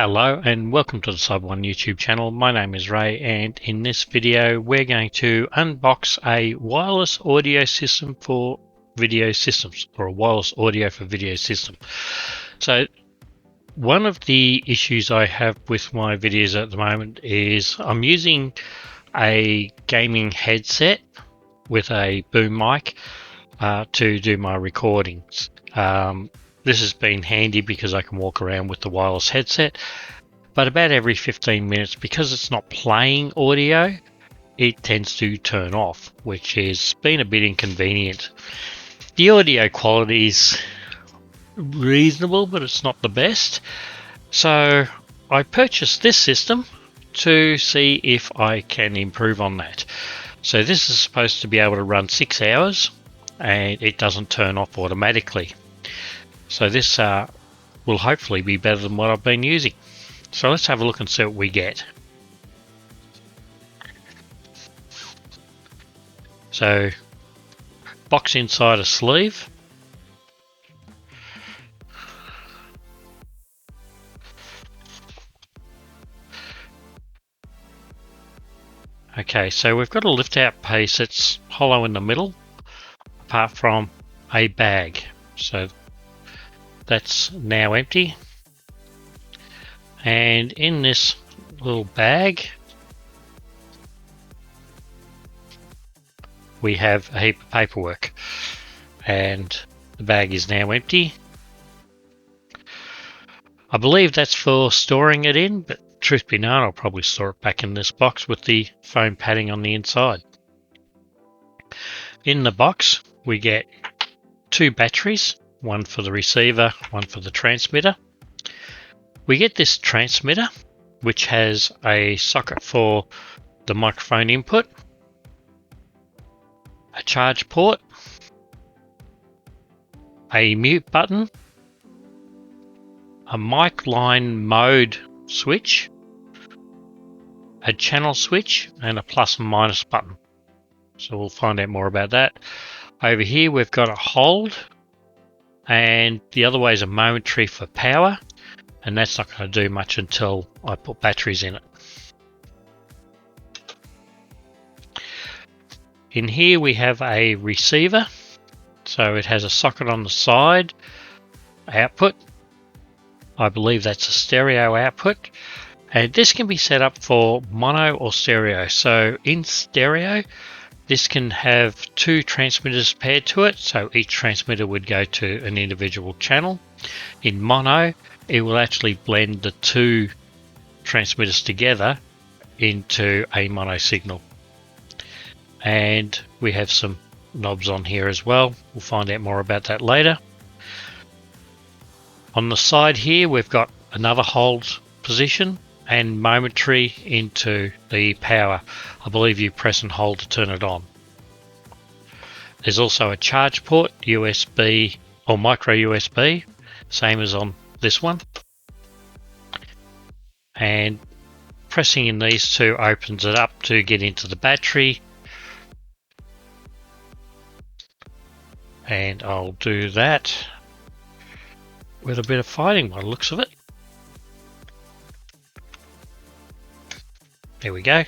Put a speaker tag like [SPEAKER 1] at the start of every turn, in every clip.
[SPEAKER 1] Hello and welcome to the Cyber One YouTube channel. My name is Ray, and in this video we're going to unbox a wireless audio system for video systems, or a wireless audio for video system. So one of the issues I have with my videos at the moment is I'm using a gaming headset with a boom mic to do my recordings. This has been handy because I can walk around with the wireless headset, but about every 15 minutes, because it's not playing audio, it tends to turn off, which has been a bit inconvenient. The audio quality is reasonable, but it's not the best. So I purchased this system to see if I can improve on that. So this is supposed to be able to run 6 hours and it doesn't turn off automatically. So this will hopefully be better than what I've been using. So let's have a look and see what we get. So box inside a sleeve. Okay, so we've got a lift out piece that's hollow in the middle, apart from a bag. So that's now empty. And in this little bag, we have a heap of paperwork, and the bag is now empty. I believe that's for storing it in, but truth be known, I'll probably store it back in this box with the foam padding on the inside. In the box, we get 2 batteries, one for the receiver, one for the transmitter. We get this transmitter, which has a socket for the microphone input, a charge port, a mute button, a mic line mode switch, a channel switch, and a plus and minus button. So we'll find out more about that. Over here we've got a hold, and the other way is a momentary for power, and that's not going to do much until I put batteries in it. In here we have a receiver, so it has a socket on the side, output. I believe that's a stereo output, and this can be set up for mono or stereo. So in stereo, this can have 2 transmitters paired to it, so each transmitter would go to an individual channel. In mono, it will actually blend the 2 transmitters together into a mono signal. And we have some knobs on here as well. We'll find out more about that later. On the side here, we've got another hold position and momentary into the power. I believe you press and hold to turn it on. There's also a charge port, USB or micro USB, same as on this one. And pressing in these 2 opens it up to get into the battery. And I'll do that with a bit of fighting by the looks of it. There we go.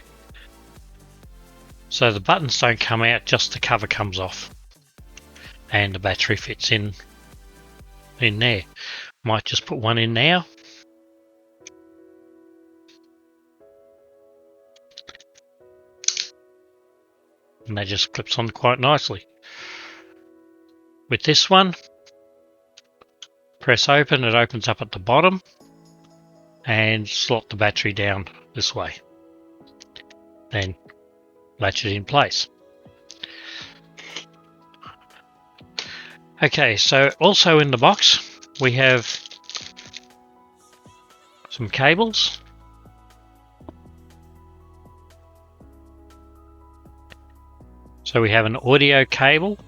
[SPEAKER 1] So the buttons don't come out, just the cover comes off. And the battery fits in there. Might just put one in now. And that just clips on quite nicely. With this one, press open, it opens up at the bottom, and slot the battery down this way. Then latch it in place. Okay, so also in the box we have some cables. So we have an audio cable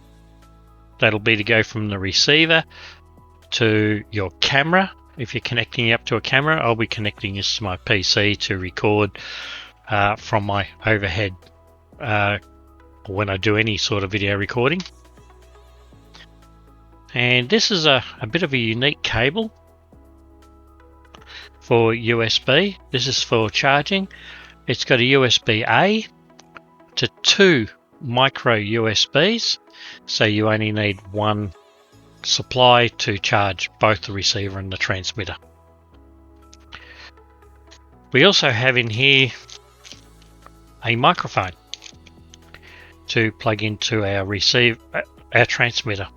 [SPEAKER 1] that'll be to go from the receiver to your camera. If you're connecting up to a camera, I'll be connecting this to my PC to record from my overhead when I do any sort of video recording. And this is a bit of a unique cable. for USB. This is for charging. It's got a USB-A to 2 micro USBs, so you only need one supply to charge both the receiver and the transmitter. We also have in here a microphone to plug into our transmitter.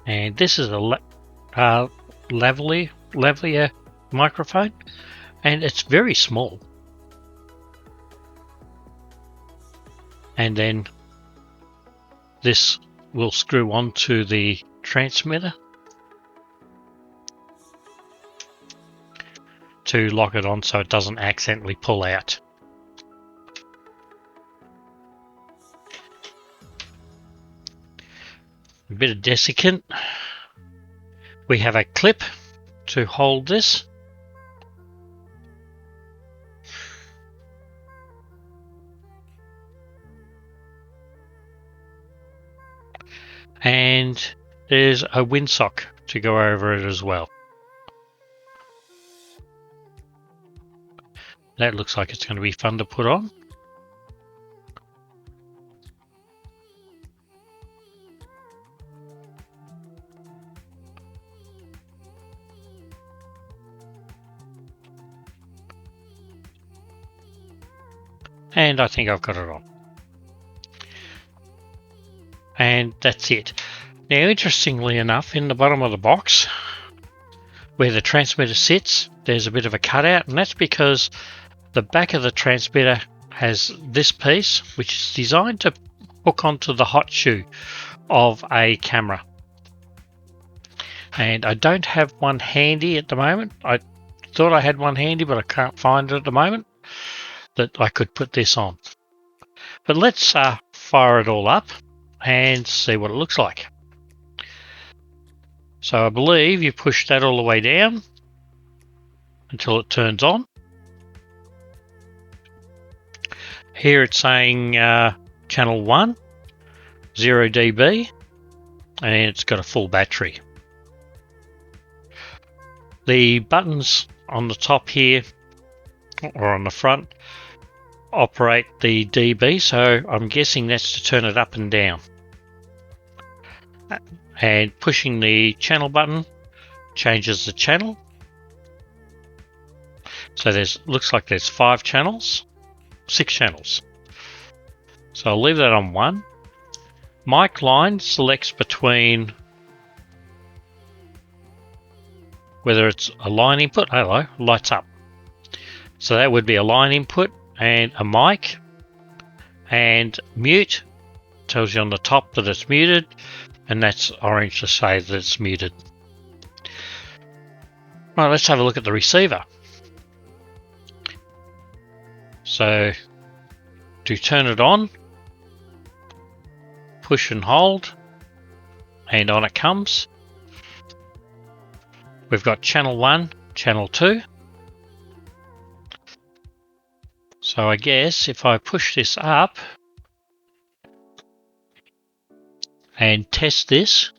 [SPEAKER 1] And this is a lavalier microphone, and it's very small. And then this will screw onto the transmitter to lock it on so it doesn't accidentally pull out. A bit of desiccant. We have a clip to hold this. And there's a windsock to go over it as well. That looks like it's going to be fun to put on. And I think I've got it on. And that's it. Now, interestingly enough, in the bottom of the box, where the transmitter sits, there's a bit of a cutout, and that's because the back of the transmitter has this piece, which is designed to hook onto the hot shoe of a camera. And I don't have one handy at the moment. I thought I had one handy, but I can't find it at the moment that I could put this on. But let's fire it all up and see what it looks like. So I believe you push that all the way down until it turns on. Here it's saying channel 1, 0 dB, and it's got a full battery. The buttons on the top here, or on the front, operate the dB, so I'm guessing that's to turn it up and down. And pushing the channel button changes the channel. So looks like there's 6 channels. So I'll leave that on 1. Mic line selects between whether it's a line input. Hello, lights up. So that would be a line input and a mic, and mute tells you on the top that it's muted, and that's orange to say that it's muted. Right, let's have a look at the receiver. So to turn it on, push and hold, and on it comes. We've got channel 1, channel 2. So I guess if I push this up and test this,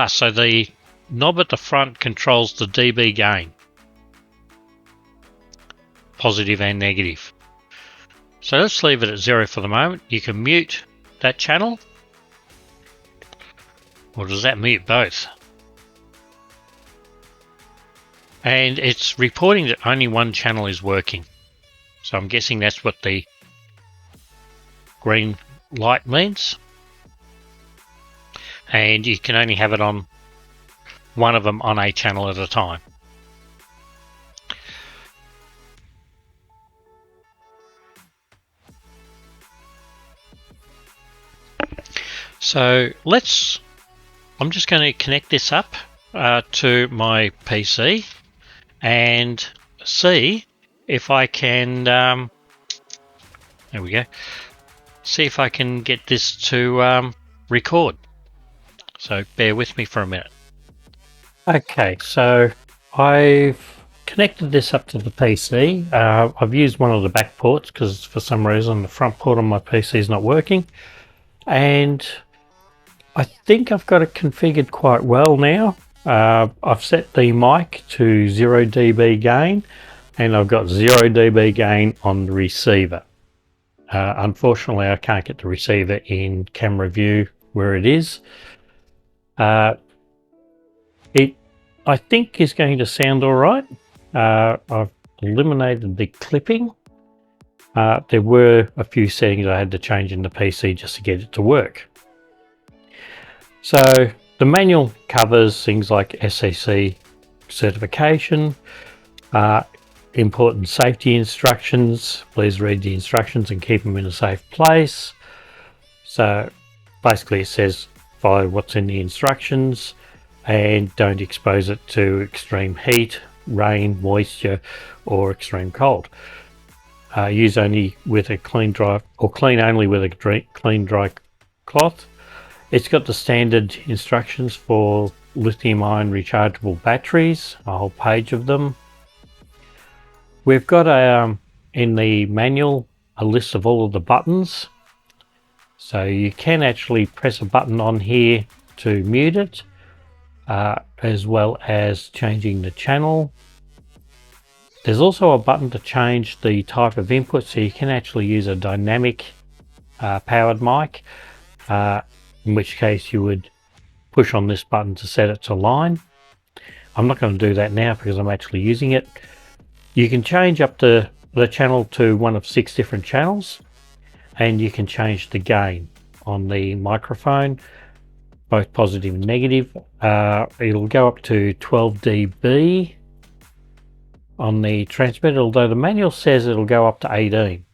[SPEAKER 1] so the knob at the front controls the dB gain, positive and negative. So let's leave it at 0 for the moment. You can mute that channel, or does that mute both? And it's reporting that only one channel is working. So I'm guessing that's what the green light means. And you can only have it on one of them on a channel at a time. So I'm just going to connect this up to my PC and see if I can, there we go, see if I can get this to record. So bear with me for a minute.
[SPEAKER 2] Okay, so I've connected this up to the PC. I've used one of the back ports because for some reason the front port on my PC is not working. And I think I've got it configured quite well now. I've set the mic to 0 dB gain, and I've got 0 dB gain on the receiver. Unfortunately, I can't get the receiver in camera view where it is. It, I think, is going to sound all right. I've eliminated the clipping. There were a few settings I had to change in the PC just to get it to work. So the manual covers things like SEC certification, important safety instructions. Please read the instructions and keep them in a safe place. So basically it says follow what's in the instructions and don't expose it to extreme heat, rain, moisture, or extreme cold. Use only with a clean dry, or clean only with a clean dry cloth. It's got the standard instructions for lithium-ion rechargeable batteries, a whole page of them. We've got in the manual a list of all of the buttons. So you can actually press a button on here to mute it, as well as changing the channel. There's also a button to change the type of input, so you can actually use a dynamic powered mic. In which case you would push on this button to set it to line. I'm not going to do that now because I'm actually using it. You can change up the channel to one of 6 different channels, and you can change the gain on the microphone, both positive and negative. It'll go up to 12 dB on the transmitter, although the manual says it'll go up to 18.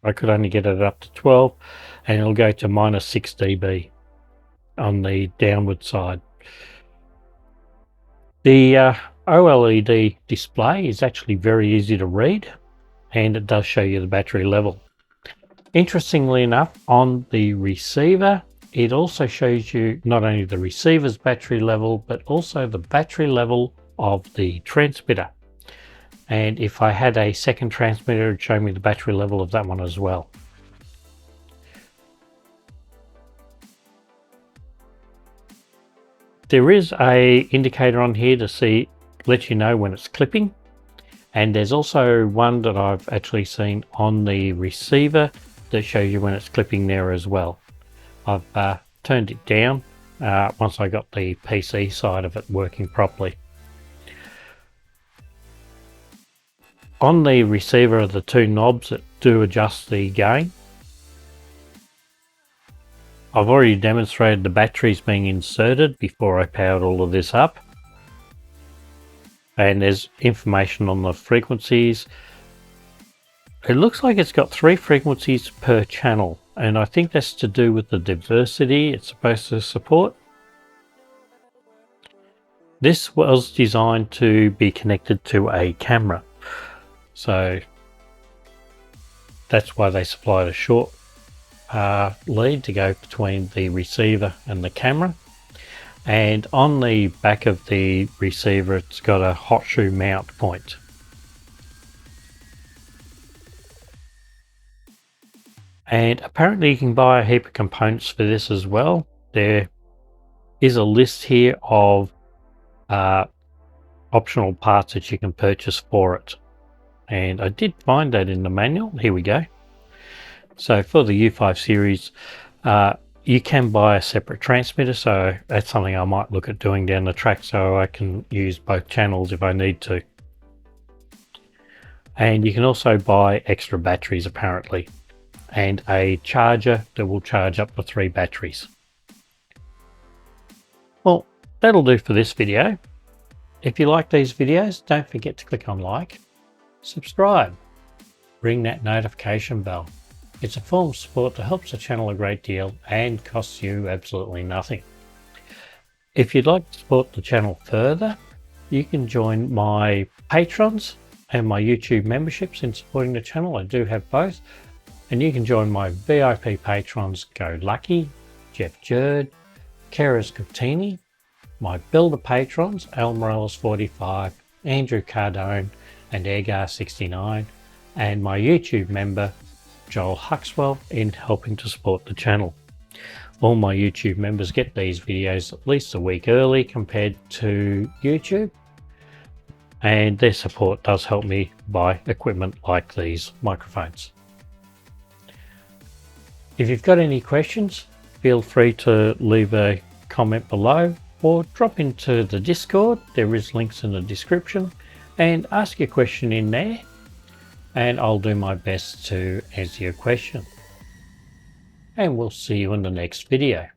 [SPEAKER 2] I could only get it up to 12, and it'll go to -6 dB on the downward side. The OLED display is actually very easy to read, and it does show you the battery level. Interestingly enough, on the receiver, it also shows you not only the receiver's battery level, but also the battery level of the transmitter. And if I had a second transmitter, it'd show me the battery level of that one as well. There is a indicator on here to let you know when it's clipping, and there's also one that I've actually seen on the receiver that shows you when it's clipping there as well. I've turned it down once I got the PC side of it working properly. On the receiver are the 2 knobs that do adjust the gain. I've already demonstrated the batteries being inserted before I powered all of this up. And there's information on the frequencies. It looks like it's got 3 frequencies per channel, and I think that's to do with the diversity it's supposed to support. This was designed to be connected to a camera, so that's why they supplied a short lead to go between the receiver and the camera. And on the back of the receiver, it's got a hot shoe mount point. And apparently you can buy a heap of components for this as well. There is a list here of optional parts that you can purchase for it. And I did find that in the manual. Here we go. So for the U5 series, you can buy a separate transmitter, so that's something I might look at doing down the track so I can use both channels if I need to. And you can also buy extra batteries apparently, and a charger that will charge up to 3 batteries. Well, that'll do for this video. If you like these videos, don't forget to click on like, subscribe, ring that notification bell. It's a form of support that helps the channel a great deal and costs you absolutely nothing. If you'd like to support the channel further, you can join my patrons and my YouTube memberships in supporting the channel. I do have both. And you can join my VIP patrons Go Lucky, Jeff Jerd, Keras Cottini, my builder patrons, Al Morales45, Andrew Cardone, and Airgar69, and my YouTube member, Joel Huxwell, in helping to support the channel. All my YouTube members get these videos at least a week early compared to YouTube, and their support does help me buy equipment like these microphones. If you've got any questions, feel free to leave a comment below or drop into the Discord. There is links in the description, and ask your question in there and I'll do my best to answer your question. And we'll see you in the next video.